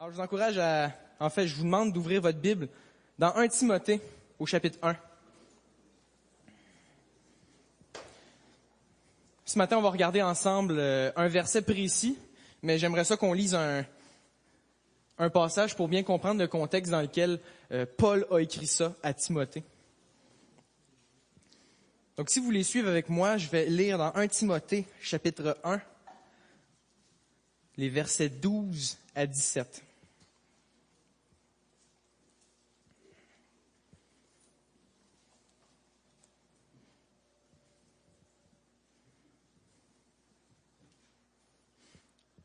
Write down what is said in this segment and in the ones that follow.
Alors, je vous encourage je vous demande d'ouvrir votre Bible dans 1 Timothée, au chapitre 1. Ce matin, on va regarder ensemble un verset précis, mais j'aimerais ça qu'on lise un passage pour bien comprendre le contexte dans lequel Paul a écrit ça à Timothée. Donc, si vous voulez suivre avec moi, je vais lire dans 1 Timothée, chapitre 1, les versets 12 à 17.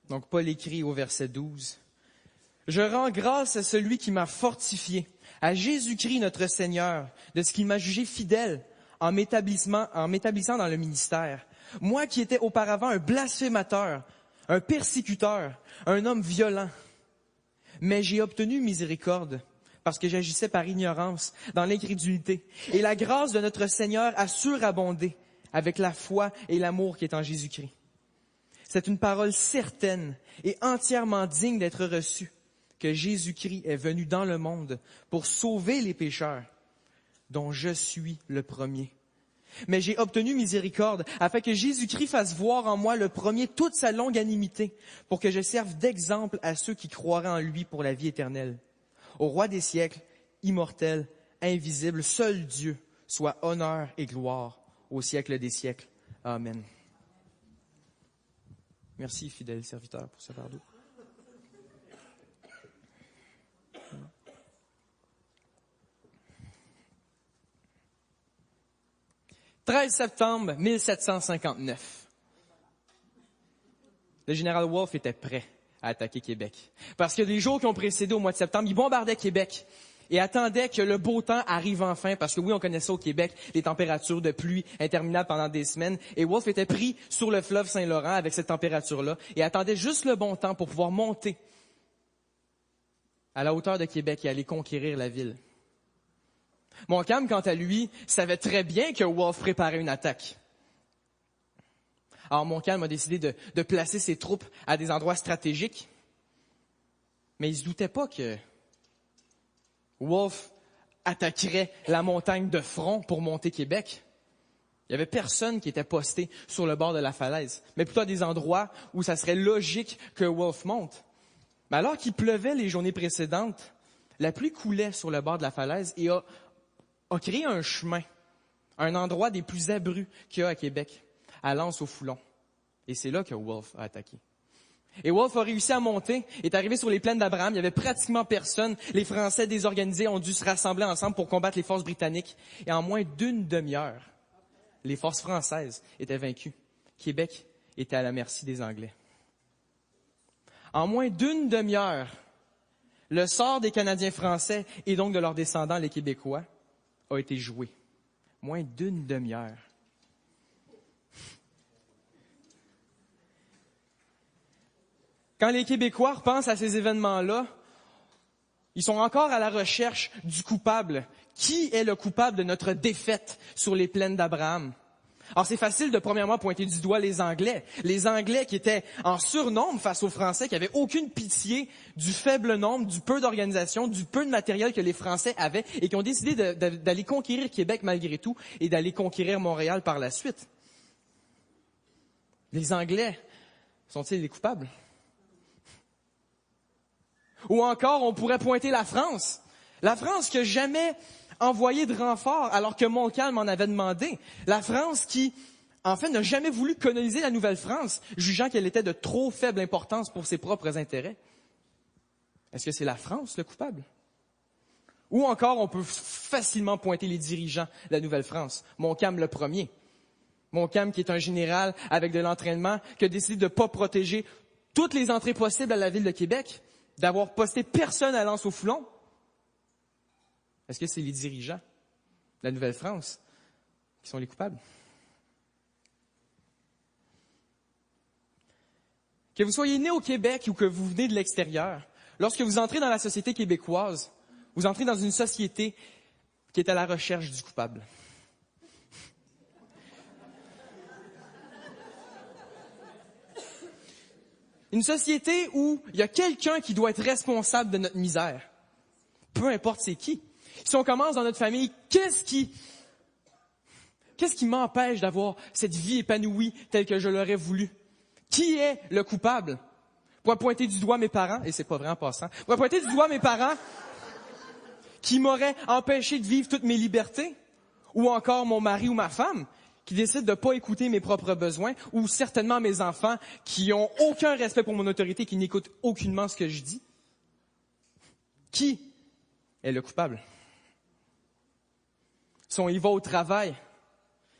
Donc, Paul écrit au verset 12. « Je rends grâce à celui qui m'a fortifié, à Jésus-Christ notre Seigneur, de ce qu'il m'a jugé fidèle en m'établissant dans le ministère. Moi qui étais auparavant un blasphémateur, un persécuteur, un homme violent. Mais j'ai obtenu miséricorde parce que j'agissais par ignorance, dans l'incrédulité. Et la grâce de notre Seigneur a surabondé avec la foi et l'amour qui est en Jésus-Christ. C'est une parole certaine et entièrement digne d'être reçue que Jésus-Christ est venu dans le monde pour sauver les pécheurs, dont je suis le premier. Mais j'ai obtenu miséricorde afin que Jésus-Christ fasse voir en moi le premier toute sa longanimité pour que je serve d'exemple à ceux qui croiraient en lui pour la vie éternelle. Au roi des siècles, immortel, invisible, seul Dieu, soit honneur et gloire au siècle des siècles. Amen. » Merci, fidèle serviteur, pour ce verre d'eau. « 13 septembre 1759. Le général Wolfe était prêt à attaquer Québec. Parce que les jours qui ont précédé au mois de septembre, il bombardait Québec et attendait que le beau temps arrive enfin. Parce que oui, on connaît ça au Québec, les températures de pluie interminables pendant des semaines. Et Wolfe était pris sur le fleuve Saint-Laurent avec cette température-là et attendait juste le bon temps pour pouvoir monter à la hauteur de Québec et aller conquérir la ville. Montcalm, quant à lui, savait très bien que Wolfe préparait une attaque. Alors Montcalm a décidé de placer ses troupes à des endroits stratégiques, mais il se doutait pas que Wolfe attaquerait la montagne de front pour monter Québec. Il y avait personne qui était posté sur le bord de la falaise, mais plutôt à des endroits où ça serait logique que Wolfe monte. Mais alors qu'il pleuvait les journées précédentes, la pluie coulait sur le bord de la falaise et a créé un chemin, un endroit des plus abrupts qu'il y a à Québec, à L'Anse-au-Foulon. Et c'est là que Wolfe a attaqué. Et Wolfe a réussi à monter, est arrivé sur les plaines d'Abraham, il n'y avait pratiquement personne. Les Français désorganisés ont dû se rassembler ensemble pour combattre les forces britanniques. Et en moins d'une demi-heure, les forces françaises étaient vaincues. Québec était à la merci des Anglais. En moins d'une demi-heure, le sort des Canadiens français et donc de leurs descendants, les Québécois, a été joué. Moins d'une demi-heure. Quand les Québécois repensent à ces événements-là, ils sont encore à la recherche du coupable. Qui est le coupable de notre défaite sur les plaines d'Abraham? Alors c'est facile de premièrement pointer du doigt les Anglais. Les Anglais qui étaient en surnombre face aux Français, qui n'avaient aucune pitié du faible nombre, du peu d'organisation, du peu de matériel que les Français avaient et qui ont décidé d'aller conquérir Québec malgré tout et d'aller conquérir Montréal par la suite. Les Anglais sont-ils les coupables? Ou encore, on pourrait pointer la France. La France qui n'a jamais envoyé de renfort alors que Montcalm en avait demandé. La France qui, en fait, n'a jamais voulu coloniser la Nouvelle-France, jugeant qu'elle était de trop faible importance pour ses propres intérêts. Est-ce que c'est la France le coupable? Ou encore, on peut facilement pointer les dirigeants de la Nouvelle-France. Montcalm le premier. Montcalm qui est un général avec de l'entraînement, qui a décidé de ne pas protéger toutes les entrées possibles à la ville de Québec, d'avoir posté personne à L'Anse-au-Foulon. Est-ce que c'est les dirigeants de la Nouvelle-France qui sont les coupables? Que vous soyez né au Québec ou que vous venez de l'extérieur, lorsque vous entrez dans la société québécoise, vous entrez dans une société qui est à la recherche du coupable. Une société où il y a quelqu'un qui doit être responsable de notre misère. Peu importe c'est qui. Si on commence dans notre famille, qu'est-ce qui m'empêche d'avoir cette vie épanouie telle que je l'aurais voulu? Qui est le coupable? Je pourrais pointer du doigt mes parents, et c'est pas vrai en passant. Je pourrais pointer du doigt mes parents qui m'auraient empêché de vivre toutes mes libertés, ou encore mon mari ou ma femme qui décide de pas écouter mes propres besoins, ou certainement mes enfants qui ont aucun respect pour mon autorité, qui n'écoutent aucunement ce que je dis. Qui est le coupable? Si on y va au travail,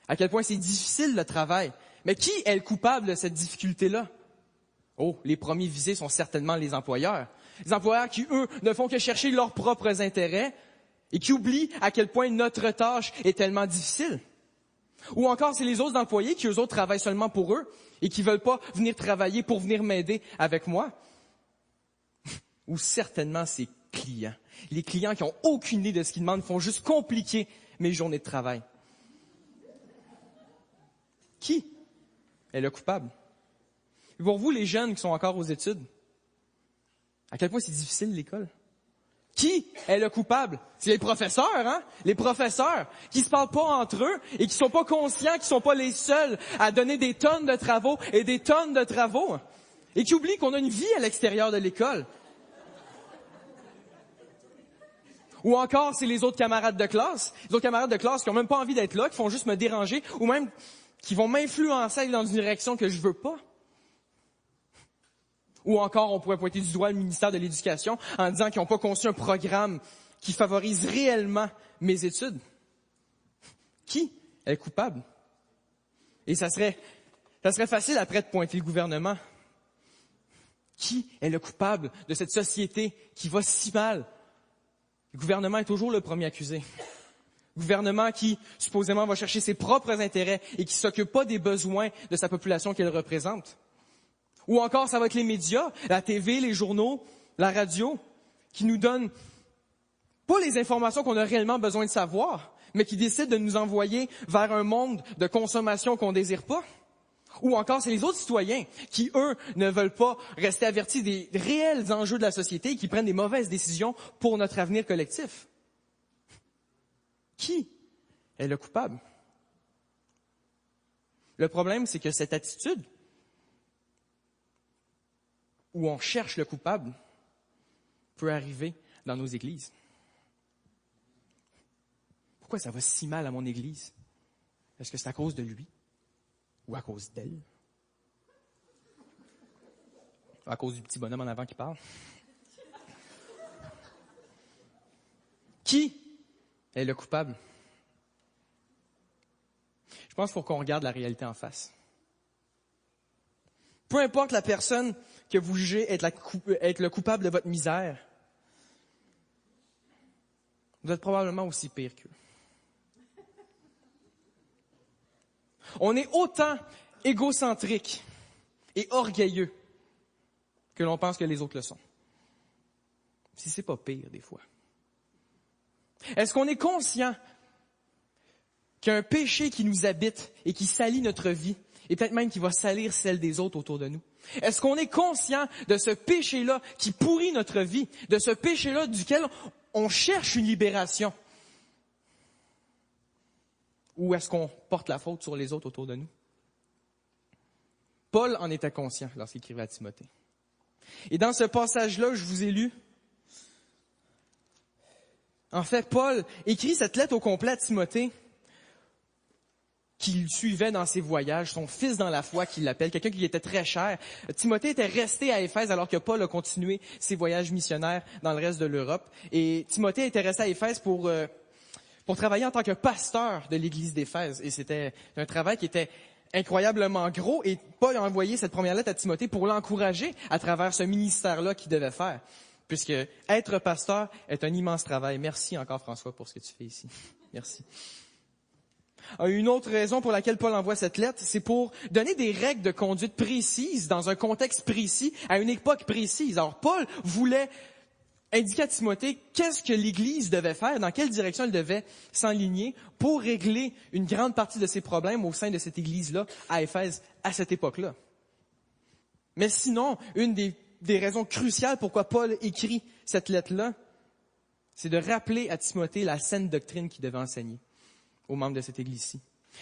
à quel point c'est difficile le travail. Mais qui est le coupable de cette difficulté-là? Oh, les premiers visés sont certainement les employeurs. Les employeurs qui, eux, ne font que chercher leurs propres intérêts et qui oublient à quel point notre tâche est tellement difficile. Ou encore, c'est les autres employés qui, eux autres, travaillent seulement pour eux et qui veulent pas venir travailler pour venir m'aider avec moi. Ou certainement ces clients. Les clients qui ont aucune idée de ce qu'ils demandent font juste compliquer mes journées de travail. Qui est le coupable? Et pour vous, les jeunes qui sont encore aux études, à quel point c'est difficile l'école? Qui est le coupable? C'est les professeurs, hein? Les professeurs qui se parlent pas entre eux et qui sont pas conscients qu'ils sont pas les seuls à donner des tonnes de travaux et des tonnes de travaux et qui oublient qu'on a une vie à l'extérieur de l'école. Ou encore, c'est les autres camarades de classe. Les autres camarades de classe qui ont même pas envie d'être là, qui font juste me déranger ou même qui vont m'influencer dans une direction que je veux pas. Ou encore, on pourrait pointer du doigt le ministère de l'Éducation en disant qu'ils n'ont pas conçu un programme qui favorise réellement mes études. Qui est coupable? Et ça serait facile après de pointer le gouvernement. Qui est le coupable de cette société qui va si mal? Le gouvernement est toujours le premier accusé. Le gouvernement qui, supposément, va chercher ses propres intérêts et qui ne s'occupe pas des besoins de sa population qu'il représente. Ou encore, ça va être les médias, la TV, les journaux, la radio, qui nous donnent pas les informations qu'on a réellement besoin de savoir, mais qui décident de nous envoyer vers un monde de consommation qu'on désire pas. Ou encore, c'est les autres citoyens qui, eux, ne veulent pas rester avertis des réels enjeux de la société et qui prennent des mauvaises décisions pour notre avenir collectif. Qui est le coupable? Le problème, c'est que cette attitude où on cherche le coupable peut arriver dans nos églises. Pourquoi ça va si mal à mon église? Est-ce que c'est à cause de lui? Ou à cause d'elle? À cause du petit bonhomme en avant qui parle? Qui est le coupable? Je pense qu'il faut qu'on regarde la réalité en face. Peu importe la personne que vous jugez être le coupable de votre misère, vous êtes probablement aussi pire qu'eux. On est autant égocentrique et orgueilleux que l'on pense que les autres le sont. Si c'est pas pire des fois. Est-ce qu'on est conscient qu'il y a un péché qui nous habite et qui salit notre vie et peut-être même qui va salir celle des autres autour de nous? Est-ce qu'on est conscient de ce péché-là qui pourrit notre vie, de ce péché-là duquel on cherche une libération? Ou est-ce qu'on porte la faute sur les autres autour de nous? Paul en était conscient lorsqu'il écrivait à Timothée. Et dans ce passage-là, je vous ai lu, en fait, Paul écrit cette lettre au complet à Timothée qu'il suivait dans ses voyages, son fils dans la foi qu'il l'appelle, quelqu'un qui lui était très cher. Timothée était resté à Éphèse alors que Paul a continué ses voyages missionnaires dans le reste de l'Europe. Et Timothée était resté à Éphèse pour travailler en tant que pasteur de l'église d'Éphèse. Et c'était un travail qui était incroyablement gros. Et Paul a envoyé cette première lettre à Timothée pour l'encourager à travers ce ministère-là qu'il devait faire. Puisque être pasteur est un immense travail. Merci encore, François, pour ce que tu fais ici. Merci. Une autre raison pour laquelle Paul envoie cette lettre, c'est pour donner des règles de conduite précises dans un contexte précis, à une époque précise. Alors, Paul voulait indiquer à Timothée qu'est-ce que l'Église devait faire, dans quelle direction elle devait s'enligner pour régler une grande partie de ses problèmes au sein de cette Église-là, à Éphèse, à cette époque-là. Mais sinon, une des raisons cruciales pourquoi Paul écrit cette lettre-là, c'est de rappeler à Timothée la saine doctrine qu'il devait enseigner aux membres de cette Église-ci.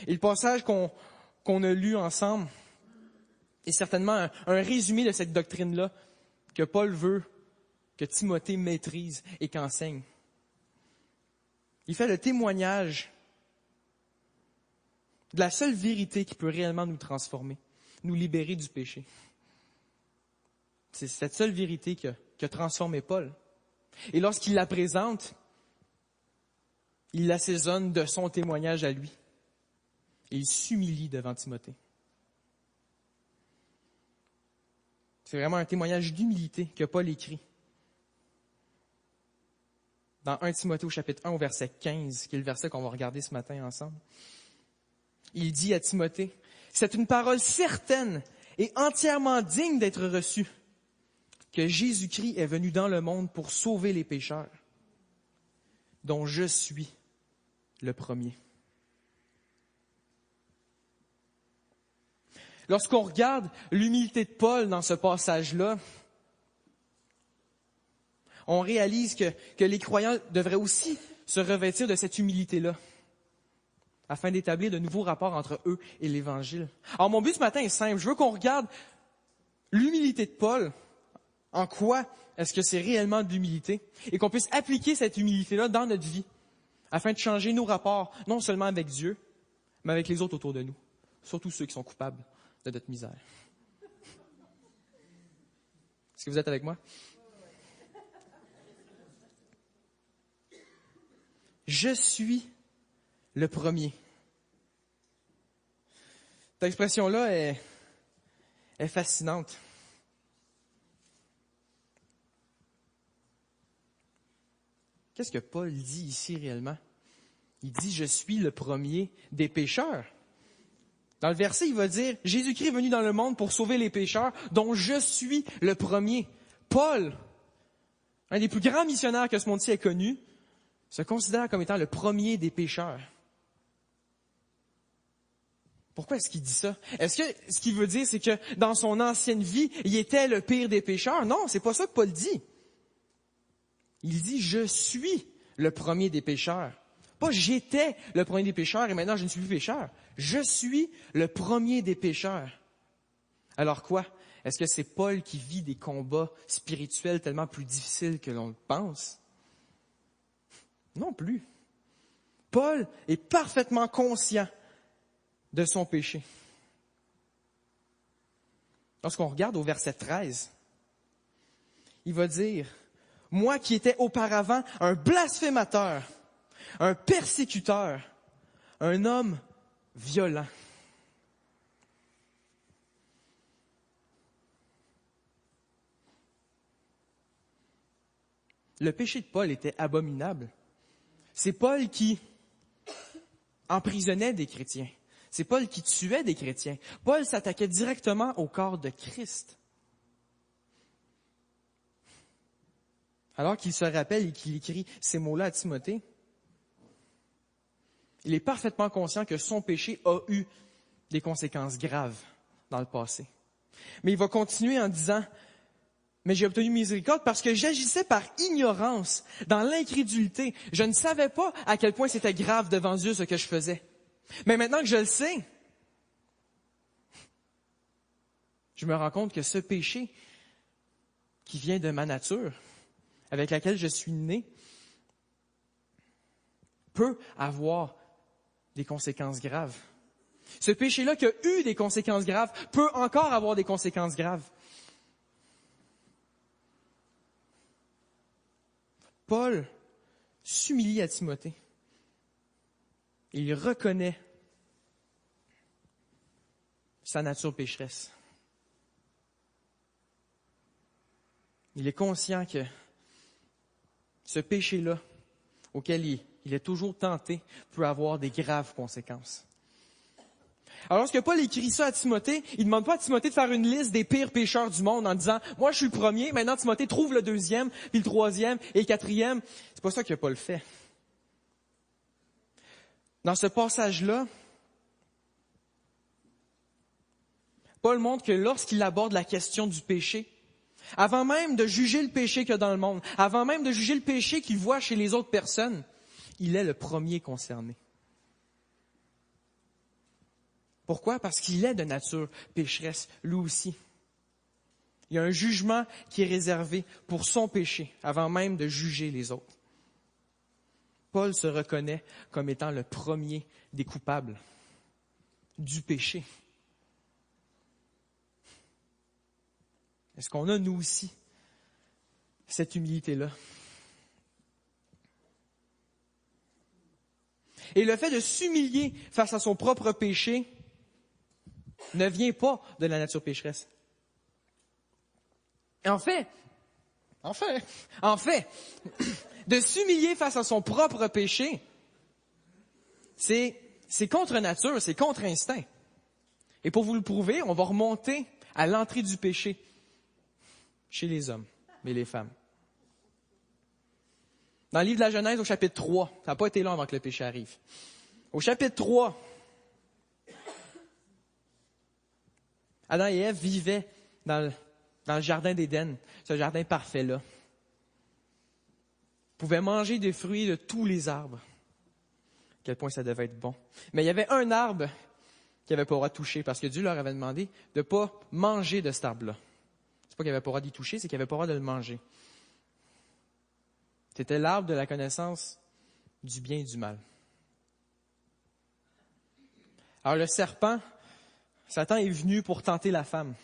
Et le passage qu'on a lu ensemble est certainement un résumé de cette doctrine-là que Paul veut que Timothée maîtrise et qu'enseigne. Il fait le témoignage de la seule vérité qui peut réellement nous transformer, nous libérer du péché. C'est cette seule vérité qui a transformé Paul. Et lorsqu'il la présente, il l'assaisonne de son témoignage à lui. Et il s'humilie devant Timothée. C'est vraiment un témoignage d'humilité que Paul écrit. Dans 1 Timothée au chapitre 1 au verset 15, qui est le verset qu'on va regarder ce matin ensemble. Il dit à Timothée, « C'est une parole certaine et entièrement digne d'être reçue, que Jésus-Christ est venu dans le monde pour sauver les pécheurs, dont je suis le premier. » Lorsqu'on regarde l'humilité de Paul dans ce passage-là, on réalise que les croyants devraient aussi se revêtir de cette humilité-là, afin d'établir de nouveaux rapports entre eux et l'Évangile. Alors mon but ce matin est simple, je veux qu'on regarde l'humilité de Paul, en quoi est-ce que c'est réellement de l'humilité, et qu'on puisse appliquer cette humilité-là dans notre vie, afin de changer nos rapports, non seulement avec Dieu, mais avec les autres autour de nous, surtout ceux qui sont coupables de notre misère. Est-ce que vous êtes avec moi? Je suis le premier. Cette expression-là est fascinante. Qu'est-ce que Paul dit ici réellement? Il dit « Je suis le premier des pécheurs ». Dans le verset, il va dire « Jésus-Christ est venu dans le monde pour sauver les pécheurs, dont je suis le premier ». Paul, un des plus grands missionnaires que ce monde-ci ait connu, se considère comme étant le premier des pécheurs. Pourquoi est-ce qu'il dit ça? Est-ce que ce qu'il veut dire, c'est que dans son ancienne vie, il était le pire des pécheurs? Non, c'est pas ça que Paul dit. Il dit « Je suis le premier des pécheurs ». Pas « j'étais le premier des pécheurs et maintenant je ne suis plus pécheur ». Je suis le premier des pécheurs. Alors quoi? Est-ce que c'est Paul qui vit des combats spirituels tellement plus difficiles que l'on le pense? Non plus. Paul est parfaitement conscient de son péché. Lorsqu'on regarde au verset 13, il va dire « Moi qui étais auparavant un blasphémateur, un persécuteur, un homme violent. » Le péché de Paul était abominable. C'est Paul qui emprisonnait des chrétiens. C'est Paul qui tuait des chrétiens. Paul s'attaquait directement au corps de Christ. Alors qu'il se rappelle et qu'il écrit ces mots-là à Timothée, il est parfaitement conscient que son péché a eu des conséquences graves dans le passé. Mais il va continuer en disant « Mais j'ai obtenu miséricorde parce que j'agissais par ignorance, dans l'incrédulité. Je ne savais pas à quel point c'était grave devant Dieu ce que je faisais. Mais maintenant que je le sais, je me rends compte que ce péché qui vient de ma nature, avec laquelle je suis né, peut avoir des conséquences graves. Ce péché-là qui a eu des conséquences graves peut encore avoir des conséquences graves. » Paul s'humilie à Timothée. Il reconnaît sa nature pécheresse. Il est conscient que ce péché-là, auquel il est toujours tenté, peut avoir des graves conséquences. Alors, lorsque Paul écrit ça à Timothée, il ne demande pas à Timothée de faire une liste des pires pécheurs du monde en disant « Moi, je suis le premier, maintenant Timothée trouve le deuxième, puis le troisième et le quatrième. » C'est pas ça que Paul fait. Dans ce passage-là, Paul montre que lorsqu'il aborde la question du péché, avant même de juger le péché qu'il y a dans le monde, avant même de juger le péché qu'il voit chez les autres personnes, il est le premier concerné. Pourquoi? Parce qu'il est de nature pécheresse, lui aussi. Il y a un jugement qui est réservé pour son péché, avant même de juger les autres. Paul se reconnaît comme étant le premier des coupables du péché. Est-ce qu'on a, nous aussi, cette humilité-là? Et le fait de s'humilier face à son propre péché ne vient pas de la nature pécheresse. En fait, de s'humilier face à son propre péché, c'est contre nature, c'est contre instinct. Et pour vous le prouver, on va remonter à l'entrée du péché chez les hommes et les femmes. Dans le livre de la Genèse, au chapitre 3, ça n'a pas été long avant que le péché arrive. Au chapitre 3, Adam et Ève vivaient dans le jardin d'Éden, ce jardin parfait-là. Ils pouvaient manger des fruits de tous les arbres. À quel point ça devait être bon. Mais il y avait un arbre qu'ils n'avaient pas le droit de toucher parce que Dieu leur avait demandé de ne pas manger de cet arbre-là. C'est pas qu'ils n'avaient pas le droit d'y toucher, c'est qu'ils n'avaient pas le droit de le manger. C'était l'arbre de la connaissance du bien et du mal. Alors le serpent, Satan est venu pour tenter la femme.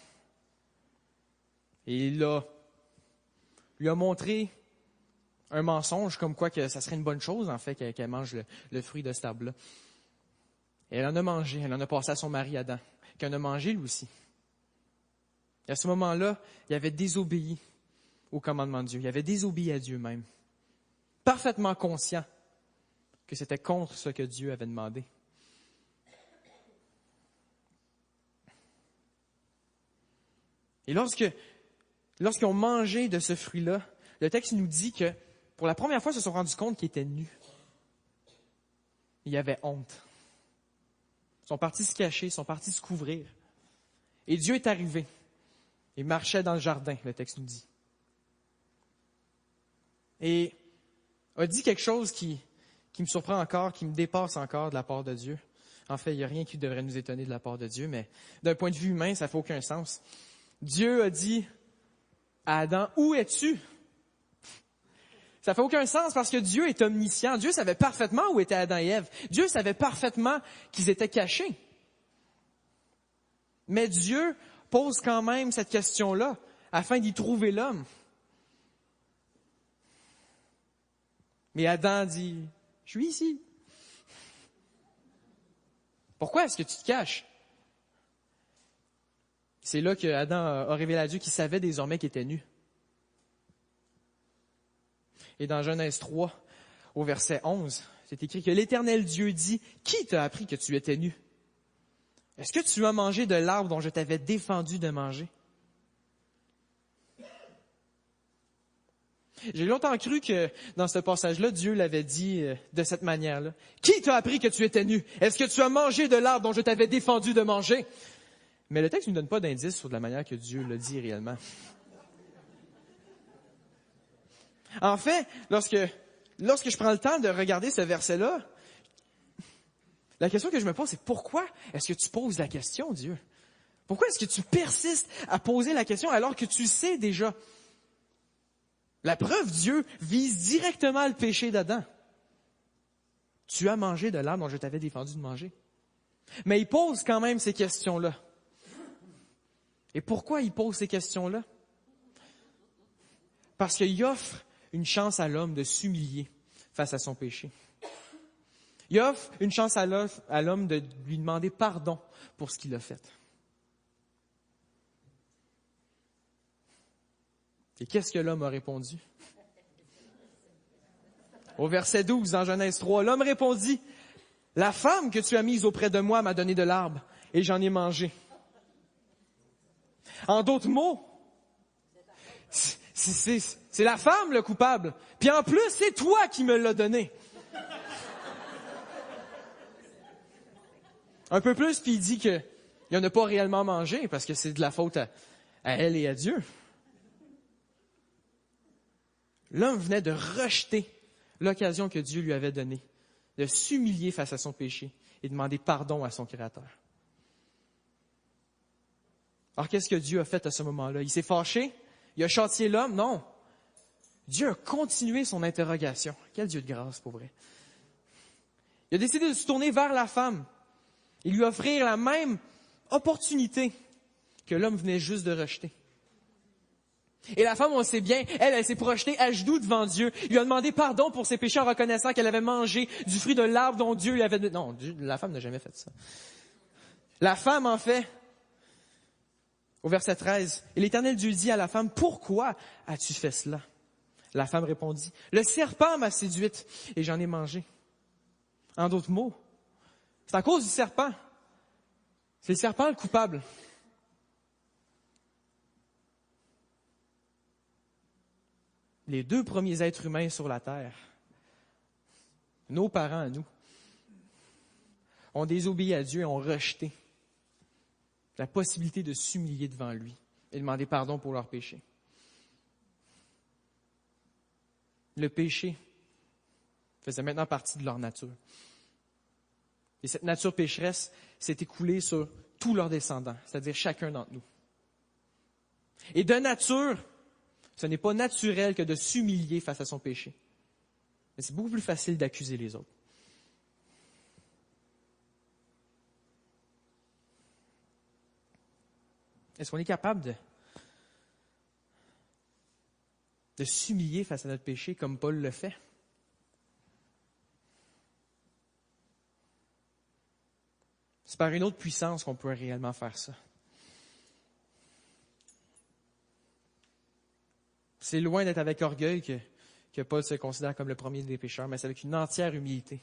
Et il lui a montré un mensonge comme quoi que ça serait une bonne chose, en fait, qu'elle mange le fruit de cet arbre-là. Et elle en a mangé, elle en a passé à son mari Adam, qui en a mangé lui aussi. Et à ce moment-là, il avait désobéi au commandement de Dieu. Il avait désobéi à Dieu même. Parfaitement conscient que c'était contre ce que Dieu avait demandé. Et lorsqu'ils ont mangé de ce fruit-là, le texte nous dit que pour la première fois, ils se sont rendus compte qu'ils étaient nus. Ils avaient honte. Ils sont partis se cacher, ils sont partis se couvrir. Et Dieu est arrivé. Il marchait dans le jardin, le texte nous dit. Et a dit quelque chose qui me surprend encore, qui me dépasse encore de la part de Dieu. En fait, il n'y a rien qui devrait nous étonner de la part de Dieu, mais d'un point de vue humain, ça ne fait aucun sens. Dieu a dit à Adam, « Où es-tu? » Ça ne fait aucun sens parce que Dieu est omniscient. Dieu savait parfaitement où étaient Adam et Ève. Dieu savait parfaitement qu'ils étaient cachés. Mais Dieu pose quand même cette question-là afin d'y trouver l'homme. Mais Adam dit, « Je suis ici. » Pourquoi est-ce que tu te caches? C'est là que Adam a révélé à Dieu qu'il savait désormais qu'il était nu. Et dans Genèse 3, au verset 11, c'est écrit que l'Éternel Dieu dit, « Qui t'a appris que tu étais nu? Est-ce que tu as mangé de l'arbre dont je t'avais défendu de manger? » J'ai longtemps cru que dans ce passage-là, Dieu l'avait dit de cette manière-là. « Qui t'a appris que tu étais nu? Est-ce que tu as mangé de l'arbre dont je t'avais défendu de manger? » Mais le texte ne nous donne pas d'indice sur la manière que Dieu l'a dit réellement. En fait, lorsque je prends le temps de regarder ce verset-là, la question que je me pose, c'est pourquoi est-ce que tu poses la question, Dieu? Pourquoi est-ce que tu persistes à poser la question alors que tu sais déjà? La preuve, Dieu vise directement le péché d'Adam. Tu as mangé de l'arbre dont je t'avais défendu de manger. Mais il pose quand même ces questions-là. Et pourquoi il pose ces questions-là? Parce qu'il offre une chance à l'homme de s'humilier face à son péché. Il offre une chance à l'homme de lui demander pardon pour ce qu'il a fait. Et qu'est-ce que l'homme a répondu? Au verset 12, dans Genèse 3, l'homme répondit, « La femme que tu as mise auprès de moi m'a donné de l'arbre, et j'en ai mangé. » En d'autres mots, c'est la femme le coupable. Puis en plus, c'est toi qui me l'as donné. Un peu plus, puis il dit qu'il Il n'en a pas réellement mangé parce que c'est de la faute à elle et à Dieu. L'homme venait de rejeter l'occasion que Dieu lui avait donnée, de s'humilier face à son péché et demander pardon à son Créateur. Alors qu'est-ce que Dieu a fait à ce moment-là? Il s'est fâché? Il a châtié l'homme? Non. Dieu a continué son interrogation. Quel Dieu de grâce, pour vrai. Il a décidé de se tourner vers la femme et lui offrir la même opportunité que l'homme venait juste de rejeter. Et la femme, on le sait bien, elle s'est projetée à genoux devant Dieu. Il lui a demandé pardon pour ses péchés en reconnaissant qu'elle avait mangé du fruit de l'arbre dont Dieu lui avait donné. Non, la femme n'a jamais fait ça. La femme, en fait, au verset 13, « Et l'Éternel Dieu dit à la femme, « Pourquoi as-tu fait cela? » La femme répondit, « Le serpent m'a séduite et j'en ai mangé. » En d'autres mots, c'est à cause du serpent. C'est le serpent le coupable. Les deux premiers êtres humains sur la terre, nos parents à nous, ont désobéi à Dieu et ont rejeté la possibilité de s'humilier devant lui et demander pardon pour leurs péchés. Le péché faisait maintenant partie de leur nature. Et cette nature pécheresse s'est écoulée sur tous leurs descendants, c'est-à-dire chacun d'entre nous. Et de nature, ce n'est pas naturel que de s'humilier face à son péché. Mais c'est beaucoup plus facile d'accuser les autres. Est-ce qu'on est capable de s'humilier face à notre péché comme Paul le fait? C'est par une autre puissance qu'on peut réellement faire ça. C'est loin d'être avec orgueil que Paul se considère comme le premier des pécheurs, mais c'est avec une entière humilité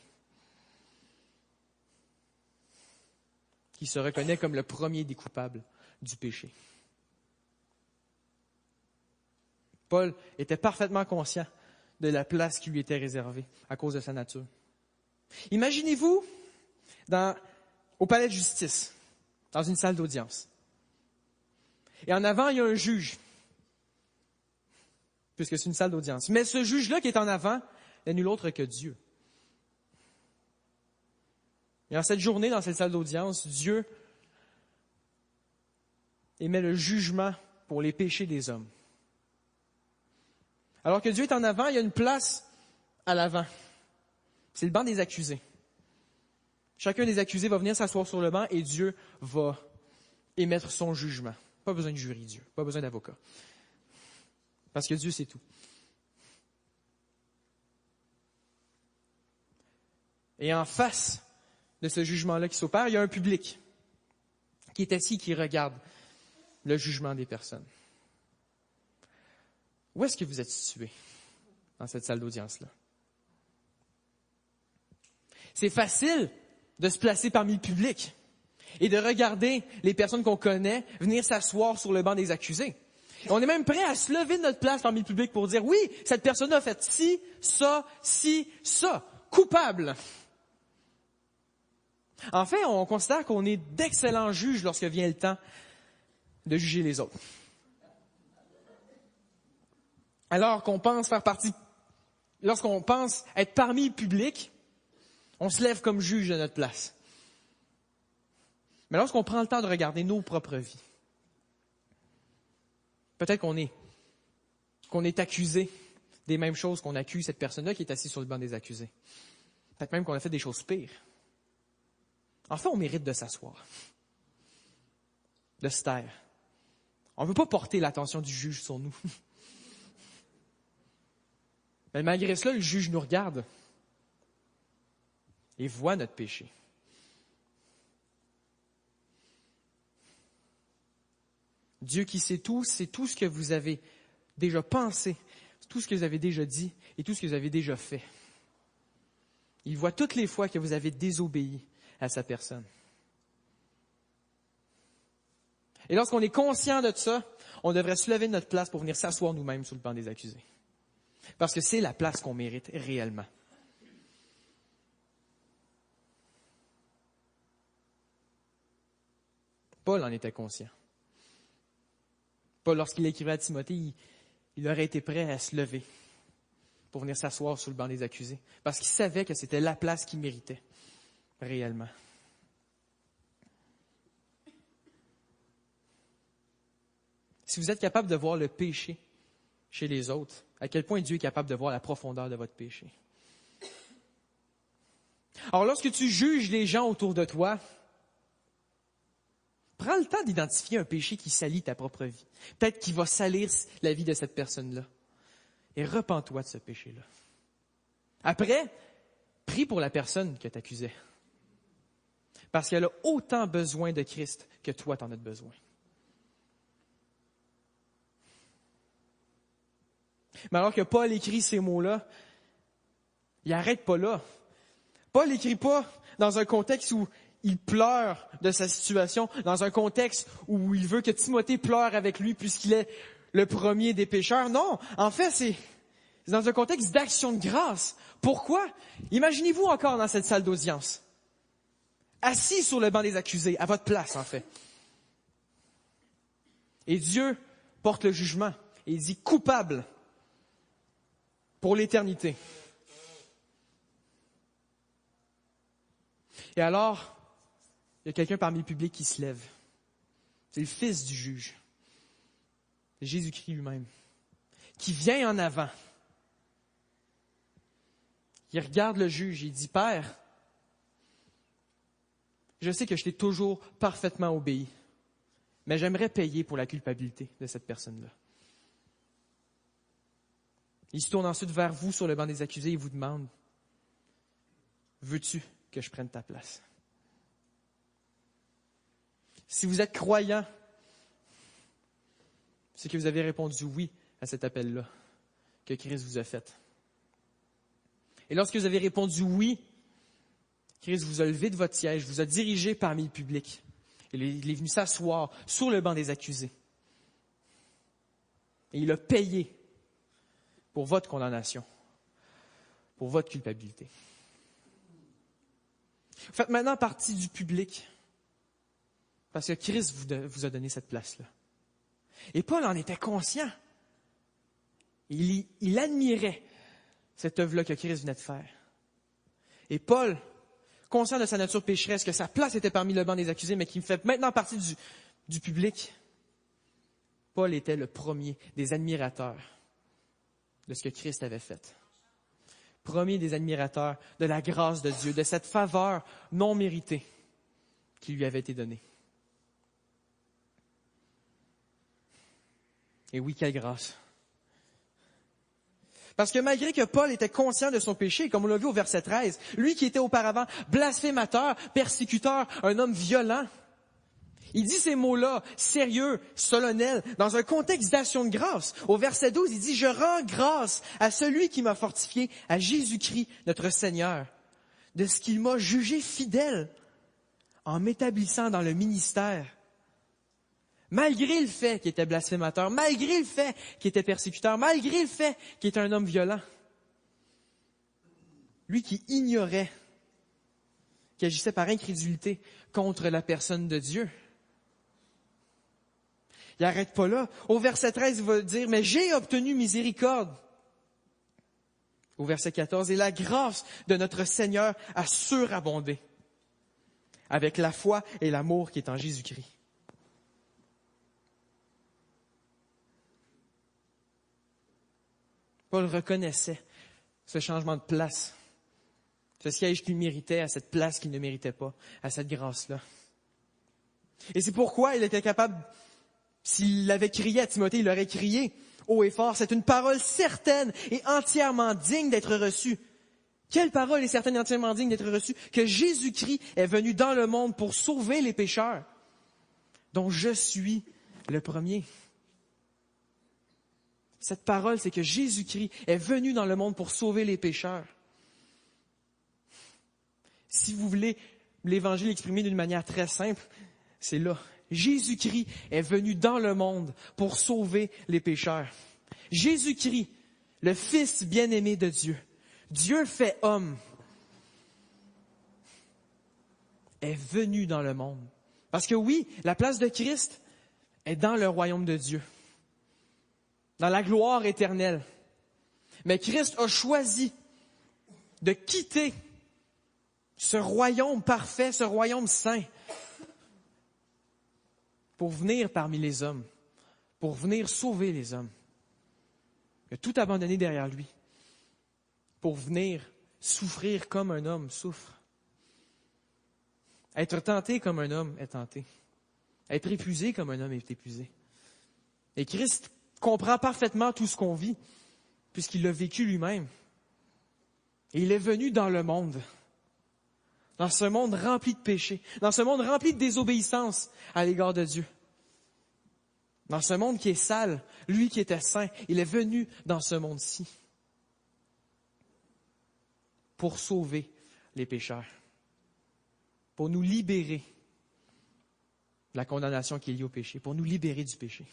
qu'il se reconnaît comme le premier des coupables du péché. Paul était parfaitement conscient de la place qui lui était réservée à cause de sa nature. Imaginez-vous au palais de justice, dans une salle d'audience. Et en avant, il y a un juge, puisque c'est une salle d'audience. Mais ce juge-là qui est en avant n'est nul autre que Dieu. Et en cette journée, dans cette salle d'audience, Dieu émet le jugement pour les péchés des hommes. Alors que Dieu est en avant, il y a une place à l'avant. C'est le banc des accusés. Chacun des accusés va venir s'asseoir sur le banc et Dieu va émettre son jugement. Pas besoin de jury, Dieu. Pas besoin d'avocat. Parce que Dieu sait tout. Et en face de ce jugement-là qui s'opère, il y a un public qui est assis, qui regarde le jugement des personnes. Où est-ce que vous êtes situé dans cette salle d'audience-là? C'est facile de se placer parmi le public et de regarder les personnes qu'on connaît venir s'asseoir sur le banc des accusés. On est même prêt à se lever de notre place parmi le public pour dire, oui, cette personne a fait ci, ça, coupable. En fait, on considère qu'on est d'excellents juges lorsque vient le temps de juger les autres. Alors qu'on pense faire partie, lorsqu'on pense être parmi le public, on se lève comme juge de notre place. Mais lorsqu'on prend le temps de regarder nos propres vies, peut-être qu'on est accusé des mêmes choses qu'on accuse cette personne-là qui est assise sur le banc des accusés. Peut-être même qu'on a fait des choses pires. En fait, on mérite de s'asseoir, de se taire. On ne veut pas porter l'attention du juge sur nous. Mais malgré cela, le juge nous regarde et voit notre péché. Dieu qui sait tout ce que vous avez déjà pensé, tout ce que vous avez déjà dit et tout ce que vous avez déjà fait. Il voit toutes les fois que vous avez désobéi à sa personne. Et lorsqu'on est conscient de ça, on devrait se lever de notre place pour venir s'asseoir nous-mêmes sur le banc des accusés. Parce que c'est la place qu'on mérite réellement. Paul en était conscient. Paul, lorsqu'il écrivait à Timothée, il aurait été prêt à se lever pour venir s'asseoir sur le banc des accusés, parce qu'il savait que c'était la place qu'il méritait, réellement. Si vous êtes capable de voir le péché chez les autres, à quel point Dieu est capable de voir la profondeur de votre péché. Alors, lorsque tu juges les gens autour de toi, prends le temps d'identifier un péché qui salit ta propre vie. Peut-être qu'il va salir la vie de cette personne-là. Et repens-toi de ce péché-là. Après, prie pour la personne que tu accusais. Parce qu'elle a autant besoin de Christ que toi t'en as besoin. Mais alors que Paul écrit ces mots-là, il n'arrête pas là. Paul n'écrit pas dans un contexte où il pleure de sa situation, dans un contexte où il veut que Timothée pleure avec lui puisqu'il est le premier des pécheurs. Non, en fait, c'est dans un contexte d'action de grâce. Pourquoi? Imaginez-vous encore dans cette salle d'audience, assis sur le banc des accusés, à votre place en fait. Et Dieu porte le jugement et il dit coupable pour l'éternité. Et alors, il y a quelqu'un parmi le public qui se lève. C'est le fils du juge, Jésus-Christ lui-même, qui vient en avant. Il regarde le juge et il dit, « Père, je sais que je t'ai toujours parfaitement obéi, mais j'aimerais payer pour la culpabilité de cette personne-là. » Il se tourne ensuite vers vous sur le banc des accusés et vous demande, « Veux-tu que je prenne ta place? » Si vous êtes croyant, c'est que vous avez répondu oui à cet appel-là que Christ vous a fait. Et lorsque vous avez répondu oui, Christ vous a levé de votre siège, vous a dirigé parmi le public. Il est venu s'asseoir sur le banc des accusés. Et il a payé pour votre condamnation, pour votre culpabilité. Vous faites maintenant partie du public parce que Christ vous a donné cette place-là. Et Paul en était conscient. Il admirait cette œuvre-là que Christ venait de faire. Et Paul, conscient de sa nature pécheresse, que sa place était parmi le banc des accusés, mais qui fait maintenant partie du public, Paul était le premier des admirateurs de ce que Christ avait fait. Premier des admirateurs de la grâce de Dieu, de cette faveur non méritée qui lui avait été donnée. Et oui, quelle grâce! Parce que malgré que Paul était conscient de son péché, comme on l'a vu au verset 13, lui qui était auparavant blasphémateur, persécuteur, un homme violent, il dit ces mots-là, sérieux, solennels, dans un contexte d'action de grâce. Au verset 12, il dit « Je rends grâce à celui qui m'a fortifié, à Jésus-Christ, notre Seigneur, de ce qu'il m'a jugé fidèle en m'établissant dans le ministère. » Malgré le fait qu'il était blasphémateur, malgré le fait qu'il était persécuteur, malgré le fait qu'il était un homme violent. Lui qui ignorait, qui agissait par incrédulité contre la personne de Dieu. Il n'arrête pas là. Au verset 13, il va dire « Mais j'ai obtenu miséricorde. » Au verset 14, « Et la grâce de notre Seigneur a surabondé avec la foi et l'amour qui est en Jésus-Christ. » Paul reconnaissait ce changement de place, ce siège qu'il méritait à cette place qu'il ne méritait pas, à cette grâce-là. Et c'est pourquoi il était capable, s'il avait crié à Timothée, il aurait crié haut et fort, c'est une parole certaine et entièrement digne d'être reçue. Quelle parole est certaine et entièrement digne d'être reçue? Que Jésus-Christ est venu dans le monde pour sauver les pécheurs, dont je suis le premier. Cette parole, c'est que Jésus-Christ est venu dans le monde pour sauver les pécheurs. Si vous voulez l'Évangile exprimé d'une manière très simple, c'est là. Jésus-Christ est venu dans le monde pour sauver les pécheurs. Jésus-Christ, le Fils bien-aimé de Dieu, Dieu fait homme, est venu dans le monde Parce que oui, la place de Christ est dans le royaume de Dieu, dans la gloire éternelle. Mais Christ a choisi de quitter ce royaume parfait, ce royaume saint, pour venir parmi les hommes, pour venir sauver les hommes. Il a tout abandonné derrière lui pour venir souffrir comme un homme souffre. Être tenté comme un homme est tenté. Être épuisé comme un homme est épuisé. Et Christ comprend parfaitement tout ce qu'on vit, puisqu'il l'a vécu lui-même. Et il est venu dans le monde, dans ce monde rempli de péché, dans ce monde rempli de désobéissance à l'égard de Dieu. Dans ce monde qui est sale, lui qui était saint, il est venu dans ce monde-ci pour sauver les pécheurs, pour nous libérer de la condamnation qui est liée au péché, pour nous libérer du péché.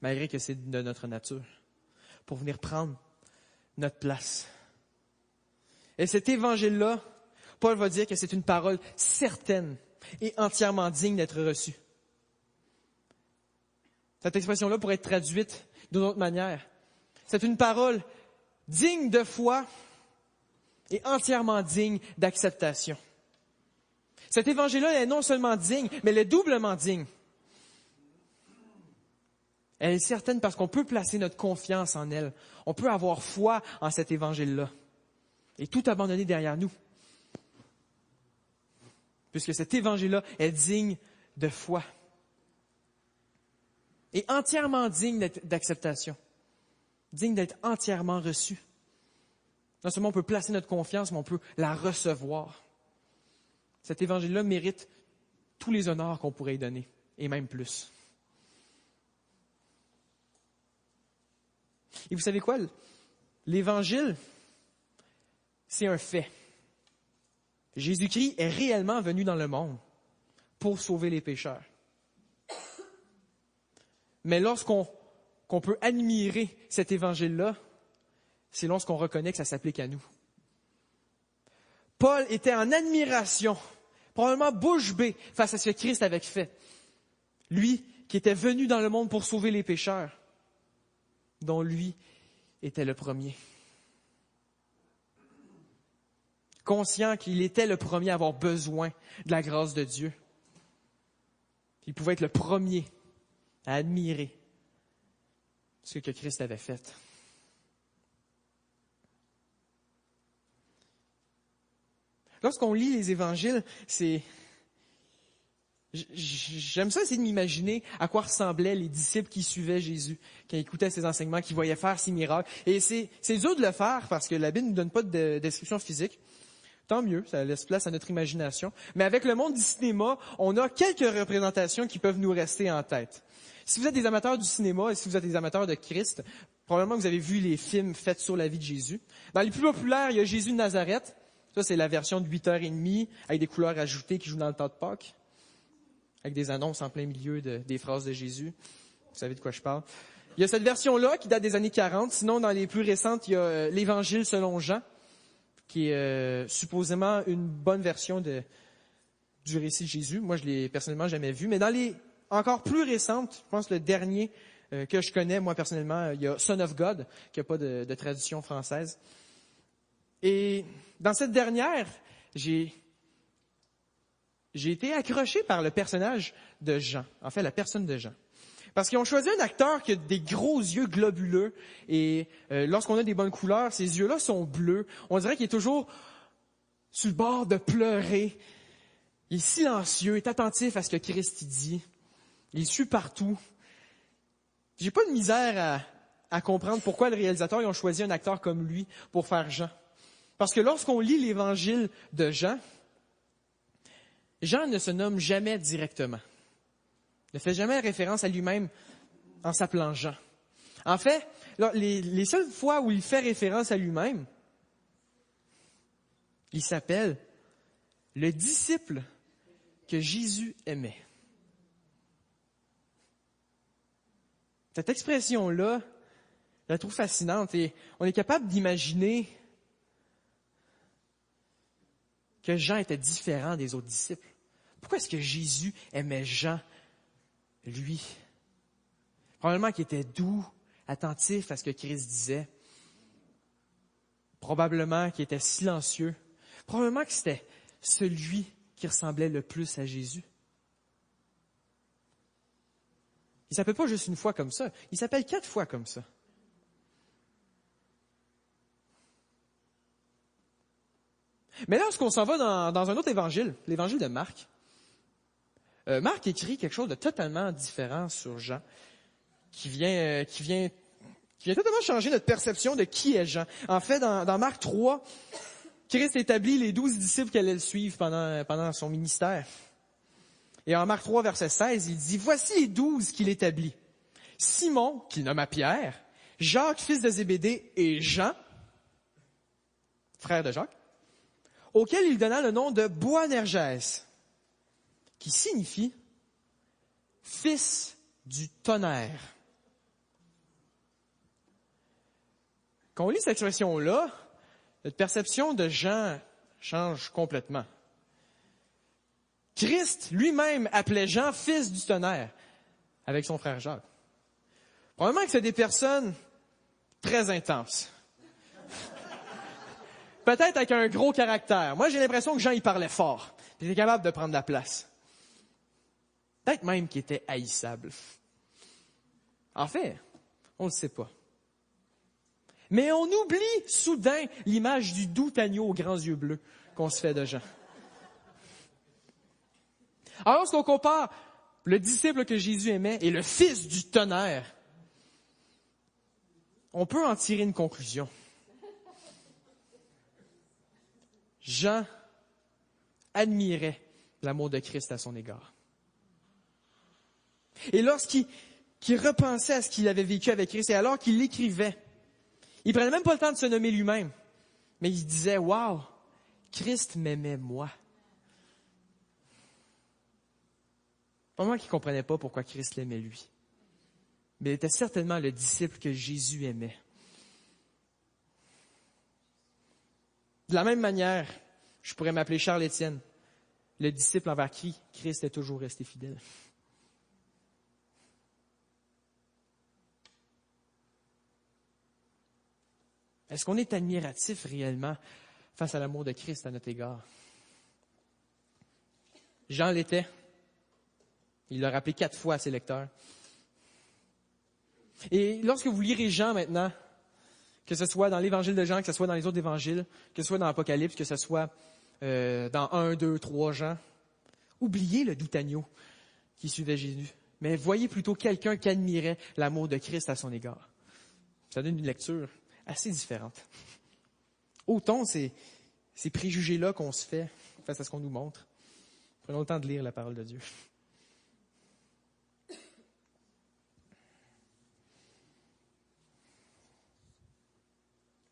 Malgré que c'est de notre nature, pour venir prendre notre place. Et cet évangile-là, Paul va dire que c'est une parole certaine et entièrement digne d'être reçue. Cette expression-là pourrait être traduite d'une autre manière. C'est une parole digne de foi et entièrement digne d'acceptation. Cet évangile-là est non seulement digne, mais elle est doublement digne. Elle est certaine parce qu'on peut placer notre confiance en elle. On peut avoir foi en cet évangile-là et tout abandonner derrière nous. Puisque cet évangile-là est digne de foi et entièrement digne d'acceptation, digne d'être entièrement reçu. Non seulement on peut placer notre confiance, mais on peut la recevoir. Cet évangile-là mérite tous les honneurs qu'on pourrait y donner, et même plus. Et vous savez quoi? L'évangile, c'est un fait. Jésus-Christ est réellement venu dans le monde pour sauver les pécheurs. Mais lorsqu'on peut admirer cet évangile-là, c'est lorsqu'on reconnaît que ça s'applique à nous. Paul était en admiration, probablement bouche bée, face à ce que Christ avait fait. Lui qui était venu dans le monde pour sauver les pécheurs, dont lui était le premier. Conscient qu'il était le premier à avoir besoin de la grâce de Dieu. Il pouvait être le premier à admirer ce que Christ avait fait. Lorsqu'on lit les évangiles, j'aime ça essayer de m'imaginer à quoi ressemblaient les disciples qui suivaient Jésus, qui écoutaient ses enseignements, qui voyaient faire ses miracles. Et c'est dur de le faire parce que la Bible ne nous donne pas de description physique. Tant mieux, ça laisse place à notre imagination. Mais avec le monde du cinéma, on a quelques représentations qui peuvent nous rester en tête. Si vous êtes des amateurs du cinéma et si vous êtes des amateurs de Christ, probablement vous avez vu les films faits sur la vie de Jésus. Dans les plus populaires, il y a Jésus de Nazareth. Ça, c'est la version de 8h30 avec des couleurs ajoutées qui jouent dans le temps de Pâques, avec des annonces en plein milieu des phrases de Jésus. Vous savez de quoi je parle. Il y a cette version-là qui date des années 40. Sinon, dans les plus récentes, il y a l'Évangile selon Jean, qui est supposément une bonne version du récit de Jésus. Moi, je l'ai personnellement jamais vu. Mais dans les encore plus récentes, je pense le dernier que je connais, moi personnellement, il y a Son of God, qui n'a pas de traduction française. Et dans cette dernière, j'ai été accroché par le personnage de Jean, en fait la personne de Jean. Parce qu'ils ont choisi un acteur qui a des gros yeux globuleux et lorsqu'on a des bonnes couleurs, ces yeux-là sont bleus. On dirait qu'il est toujours sur le bord de pleurer. Il est silencieux, il est attentif à ce que Christ dit. Il suit partout. J'ai pas de misère à comprendre pourquoi le réalisateur ils ont choisi un acteur comme lui pour faire Jean. Parce que lorsqu'on lit l'évangile de Jean, Jean ne se nomme jamais directement. Il ne fait jamais référence à lui-même en s'appelant Jean. En fait, les seules fois où il fait référence à lui-même, il s'appelle le disciple que Jésus aimait. Cette expression-là, je la trouve fascinante et on est capable d'imaginer que Jean était différent des autres disciples? Pourquoi est-ce que Jésus aimait Jean, lui? Probablement qu'il était doux, attentif à ce que Christ disait. Probablement qu'il était silencieux. Probablement que c'était celui qui ressemblait le plus à Jésus. Il ne s'appelle pas juste une fois comme ça, il s'appelle 4 fois comme ça. Mais là, lorsqu'on s'en va dans un autre évangile, l'évangile de Marc, Marc écrit quelque chose de totalement différent sur Jean, qui vient totalement changer notre perception de qui est Jean. En fait, dans Marc 3, Christ établit les 12 disciples qui allaient le suivre pendant son ministère. Et en Marc 3, verset 16, il dit, « Voici les 12 qu'il établit. Simon, qu'il nomma Pierre, Jacques, fils de Zébédée, et Jean, frère de Jacques, auquel il donna le nom de Boanergès, qui signifie fils du tonnerre. » Quand on lit cette expression-là, notre perception de Jean change complètement. Christ lui-même appelait Jean fils du tonnerre avec son frère Jacques. Probablement que c'est des personnes très intenses. Peut-être avec un gros caractère. Moi, j'ai l'impression que Jean, il parlait fort. Il était capable de prendre la place. Peut-être même qu'il était haïssable. En fait, on ne le sait pas. Mais on oublie soudain l'image du doux agneau aux grands yeux bleus qu'on se fait de Jean. Alors, lorsqu'on compare le disciple que Jésus aimait et le fils du tonnerre, on peut en tirer une conclusion. Jean admirait l'amour de Christ à son égard. Et lorsqu'il repensait à ce qu'il avait vécu avec Christ, et alors qu'il l'écrivait, il prenait même pas le temps de se nommer lui-même, mais il disait, « Wow, Christ m'aimait moi. » Pas moi qui ne comprenais pas pourquoi Christ l'aimait lui. Mais il était certainement le disciple que Jésus aimait. De la même manière, je pourrais m'appeler Charles Étienne, le disciple envers qui Christ est toujours resté fidèle. Est-ce qu'on est admiratif réellement face à l'amour de Christ à notre égard? Jean l'était. Il l'a rappelé 4 fois à ses lecteurs. Et lorsque vous lirez Jean maintenant, que ce soit dans l'évangile de Jean, que ce soit dans les autres évangiles, que ce soit dans l'Apocalypse, que ce soit dans 1, 2, 3 Jean, oubliez le doux agneau qui suivait Jésus, mais voyez plutôt quelqu'un qui admirait l'amour de Christ à son égard. Ça donne une lecture assez différente. Ôtons ces préjugés-là qu'on se fait face à ce qu'on nous montre. Prenons le temps de lire la parole de Dieu.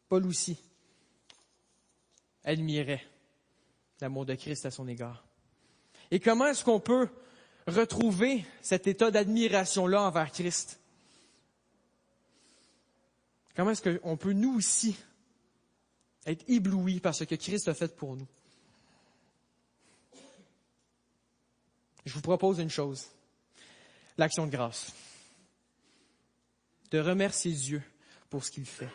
Paul aussi admirait l'amour de Christ à son égard. Et comment est-ce qu'on peut retrouver cet état d'admiration-là envers Christ? Comment est-ce qu'on peut, nous aussi, être éblouis par ce que Christ a fait pour nous? Je vous propose une chose, l'action de grâce. De remercier Dieu pour ce qu'il fait.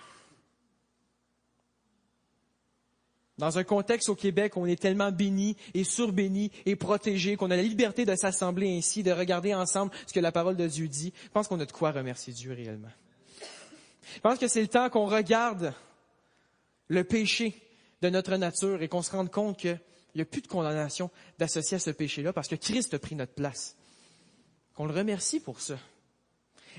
Dans un contexte au Québec où on est tellement béni et surbéni et protégé, qu'on a la liberté de s'assembler ainsi, de regarder ensemble ce que la parole de Dieu dit, je pense qu'on a de quoi remercier Dieu réellement. Je pense que c'est le temps qu'on regarde le péché de notre nature et qu'on se rende compte qu'il n'y a plus de condamnation d'associer à ce péché-là parce que Christ a pris notre place. Qu'on le remercie pour ça.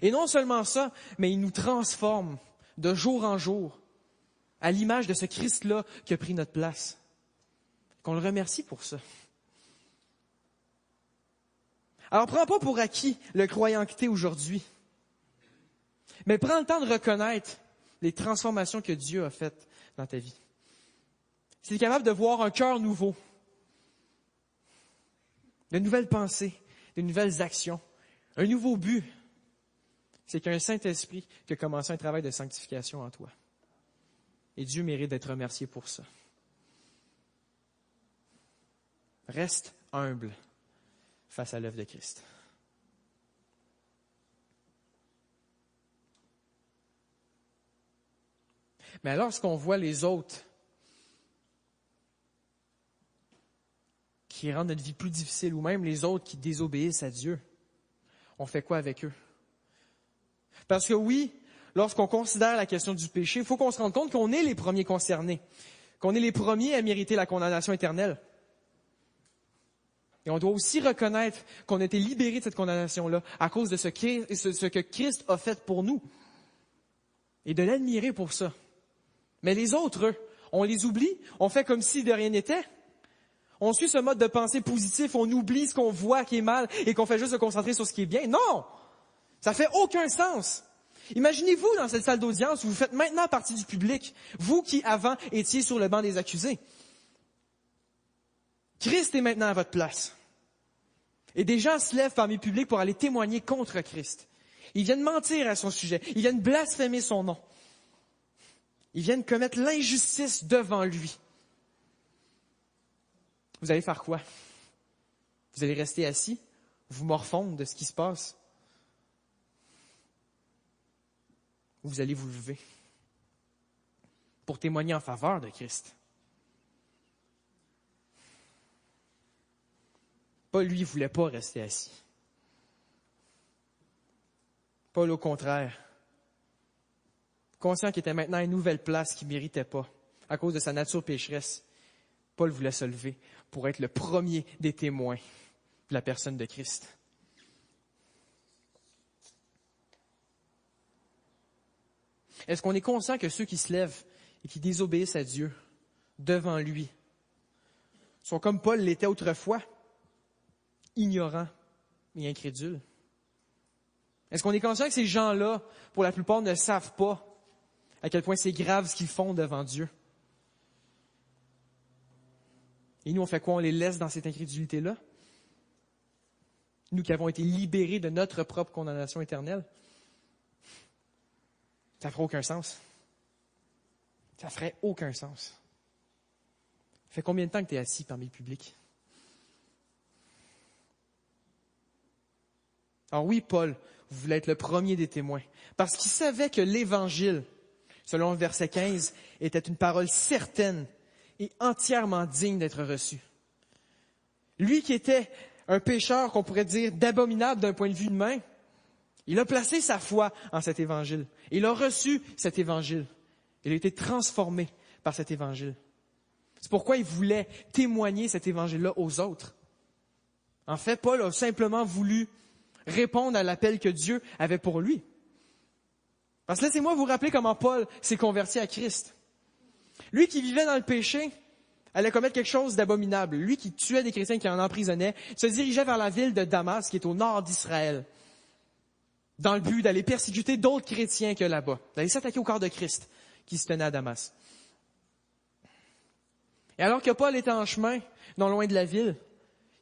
Et non seulement ça, mais il nous transforme de jour en jour à l'image de ce Christ-là qui a pris notre place. Qu'on le remercie pour ça. Alors, prends pas pour acquis le croyant que tu es aujourd'hui, mais prends le temps de reconnaître les transformations que Dieu a faites dans ta vie. Si tu es capable de voir un cœur nouveau, de nouvelles pensées, de nouvelles actions, un nouveau but, c'est qu'il y a un Saint-Esprit qui a commencé un travail de sanctification en toi. Et Dieu mérite d'être remercié pour ça. Reste humble face à l'œuvre de Christ. Mais lorsqu'on voit les autres qui rendent notre vie plus difficile, ou même les autres qui désobéissent à Dieu, on fait quoi avec eux? Parce que oui, lorsqu'on considère la question du péché, il faut qu'on se rende compte qu'on est les premiers concernés, qu'on est les premiers à mériter la condamnation éternelle. Et on doit aussi reconnaître qu'on a été libérés de cette condamnation-là à cause de ce que Christ a fait pour nous. Et de l'admirer pour ça. Mais les autres, eux, on les oublie, on fait comme si de rien n'était. On suit ce mode de pensée positif, on oublie ce qu'on voit qui est mal et qu'on fait juste se concentrer sur ce qui est bien. Non! Ça fait aucun sens. Imaginez-vous dans cette salle d'audience où vous faites maintenant partie du public, vous qui avant étiez sur le banc des accusés. Christ est maintenant à votre place. Et des gens se lèvent parmi le public pour aller témoigner contre Christ. Ils viennent mentir à son sujet, ils viennent blasphémer son nom. Ils viennent commettre l'injustice devant lui. Vous allez faire quoi? Vous allez rester assis, vous morfondre de ce qui se passe? Ou vous allez vous lever pour témoigner en faveur de Christ? Paul, lui, ne voulait pas rester assis. Paul, au contraire, conscient qu'il était maintenant à une nouvelle place qu'il ne méritait pas, à cause de sa nature pécheresse, Paul voulait se lever pour être le premier des témoins de la personne de Christ. Est-ce qu'on est conscient que ceux qui se lèvent et qui désobéissent à Dieu devant lui sont comme Paul l'était autrefois, ignorants et incrédules? Est-ce qu'on est conscient que ces gens-là, pour la plupart, ne savent pas à quel point c'est grave ce qu'ils font devant Dieu? Et nous, on fait quoi? On les laisse dans cette incrédulité-là? Nous qui avons été libérés de notre propre condamnation éternelle? Ça ferait aucun sens. Ça ferait aucun sens. Ça fait combien de temps que tu es assis parmi le public? Alors oui, Paul voulait être le premier des témoins, parce qu'il savait que l'Évangile, selon le verset 15, était une parole certaine et entièrement digne d'être reçue. Lui qui était un pécheur, qu'on pourrait dire, d'abominable d'un point de vue humain, il a placé sa foi en cet Évangile. Il a reçu cet Évangile. Il a été transformé par cet Évangile. C'est pourquoi il voulait témoigner cet Évangile-là aux autres. En fait, Paul a simplement voulu répondre à l'appel que Dieu avait pour lui. Parce que laissez-moi vous rappeler comment Paul s'est converti à Christ. Lui qui vivait dans le péché allait commettre quelque chose d'abominable. Lui qui tuait des chrétiens, qui en emprisonnait, se dirigeait vers la ville de Damas, qui est au nord d'Israël, dans le but d'aller persécuter d'autres chrétiens que là-bas, d'aller s'attaquer au corps de Christ qui se tenait à Damas. Et alors que Paul était en chemin, non loin de la ville,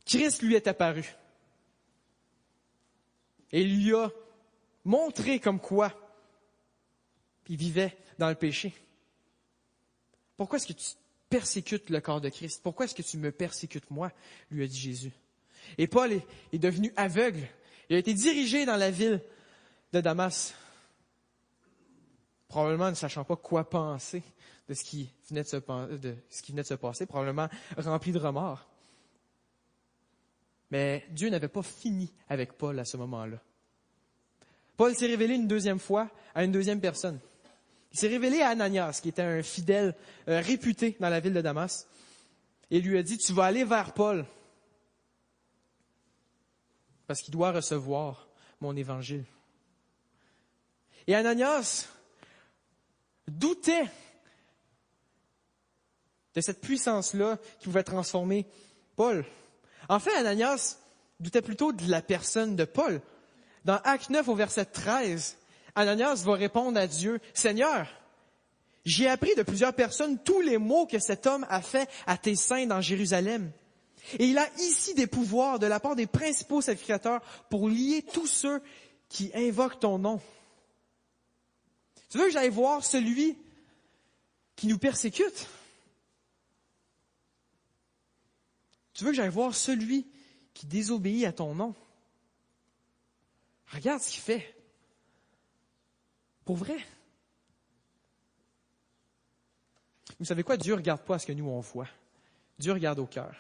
Christ lui est apparu. Et il lui a montré comme quoi il vivait dans le péché. Pourquoi est-ce que tu persécutes le corps de Christ? Pourquoi est-ce que tu me persécutes moi? Lui a dit Jésus. Et Paul est devenu aveugle. Il a été dirigé dans la ville de Damas, probablement ne sachant pas quoi penser de ce qui venait de se passer, probablement rempli de remords. Mais Dieu n'avait pas fini avec Paul à ce moment-là. Paul s'est révélé une deuxième fois à une deuxième personne. Il s'est révélé à Ananias, qui était un fidèle réputé dans la ville de Damas, et lui a dit, tu vas aller vers Paul, parce qu'il doit recevoir mon évangile. Et Ananias doutait de cette puissance-là qui pouvait transformer Paul. En fait, Ananias doutait plutôt de la personne de Paul. Dans Acte 9, au verset 13, Ananias va répondre à Dieu, « Seigneur, j'ai appris de plusieurs personnes tous les maux que cet homme a fait à tes saints dans Jérusalem. Et il a ici des pouvoirs de la part des principaux sacrificateurs pour lier tous ceux qui invoquent ton nom. Tu veux que j'aille voir celui qui nous persécute? Tu veux que j'aille voir celui qui désobéit à ton nom? Regarde ce qu'il fait. Pour vrai. Vous savez quoi? Dieu ne regarde pas à ce que nous on voit. Dieu regarde au cœur.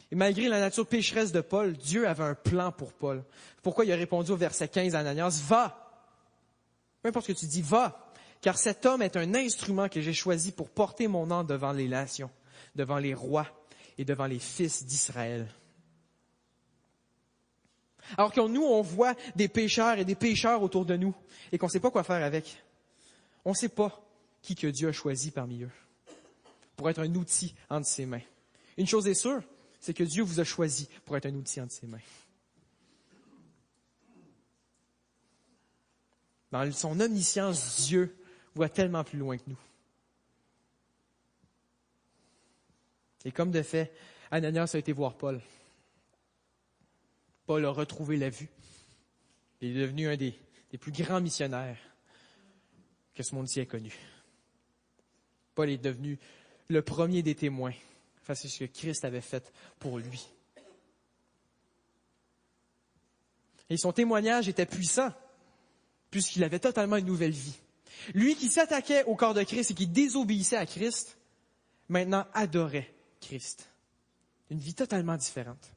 Et malgré la nature pécheresse de Paul, Dieu avait un plan pour Paul. Pourquoi il a répondu au verset 15 à Ananias, « Va! » Peu importe ce que tu dis, « Va! Car cet homme est un instrument que j'ai choisi pour porter mon nom devant les nations, devant les rois et devant les fils d'Israël. » Alors que nous, on voit des pécheurs et des pécheurs autour de nous et qu'on ne sait pas quoi faire avec. On ne sait pas qui que Dieu a choisi parmi eux pour être un outil entre ses mains. Une chose est sûre, c'est que Dieu vous a choisi pour être un outil entre ses mains. Dans son omniscience, Dieu voit tellement plus loin que nous. Et comme de fait, Ananias a été voir Paul. Paul a retrouvé la vue. Il est devenu un des plus grands missionnaires que ce monde-ci ait connu. Paul est devenu le premier des témoins face à ce que Christ avait fait pour lui. Et son témoignage était puissant, puisqu'il avait totalement une nouvelle vie. Lui qui s'attaquait au corps de Christ et qui désobéissait à Christ, maintenant adorait Christ. Une vie totalement différente.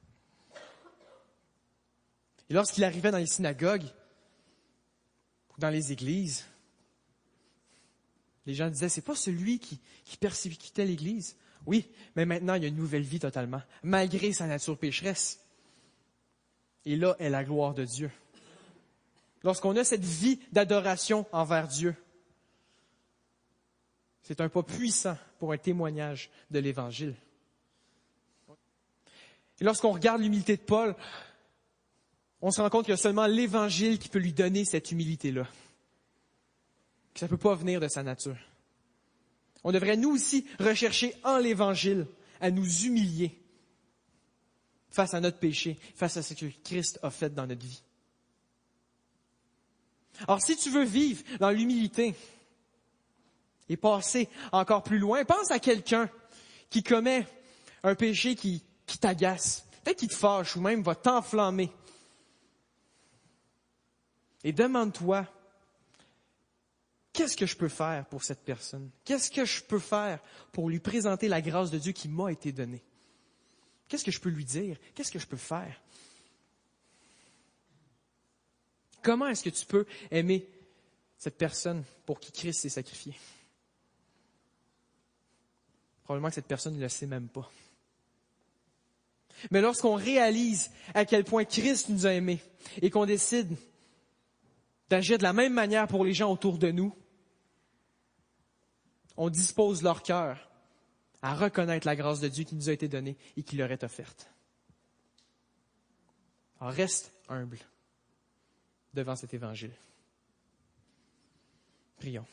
Et lorsqu'il arrivait dans les synagogues, ou dans les églises, les gens disaient, c'est pas celui qui persécutait l'Église. Oui, mais maintenant, il y a une nouvelle vie totalement, malgré sa nature pécheresse. Et là est la gloire de Dieu. Lorsqu'on a cette vie d'adoration envers Dieu, c'est un pas puissant pour un témoignage de l'Évangile. Et lorsqu'on regarde l'humilité de Paul, on se rend compte qu'il y a seulement l'Évangile qui peut lui donner cette humilité-là. Que ça ne peut pas venir de sa nature. On devrait nous aussi rechercher en l'Évangile à nous humilier face à notre péché, face à ce que Christ a fait dans notre vie. Alors, si tu veux vivre dans l'humilité et passer encore plus loin, pense à quelqu'un qui commet un péché qui t'agace, peut-être qui te fâche ou même va t'enflammer. Et demande-toi, qu'est-ce que je peux faire pour cette personne? Qu'est-ce que je peux faire pour lui présenter la grâce de Dieu qui m'a été donnée? Qu'est-ce que je peux lui dire? Qu'est-ce que je peux faire? Comment est-ce que tu peux aimer cette personne pour qui Christ s'est sacrifié? Probablement que cette personne ne le sait même pas. Mais lorsqu'on réalise à quel point Christ nous a aimés et qu'on décide d'agir de la même manière pour les gens autour de nous, on dispose leur cœur à reconnaître la grâce de Dieu qui nous a été donnée et qui leur est offerte. Alors reste humble devant cet évangile. Prions.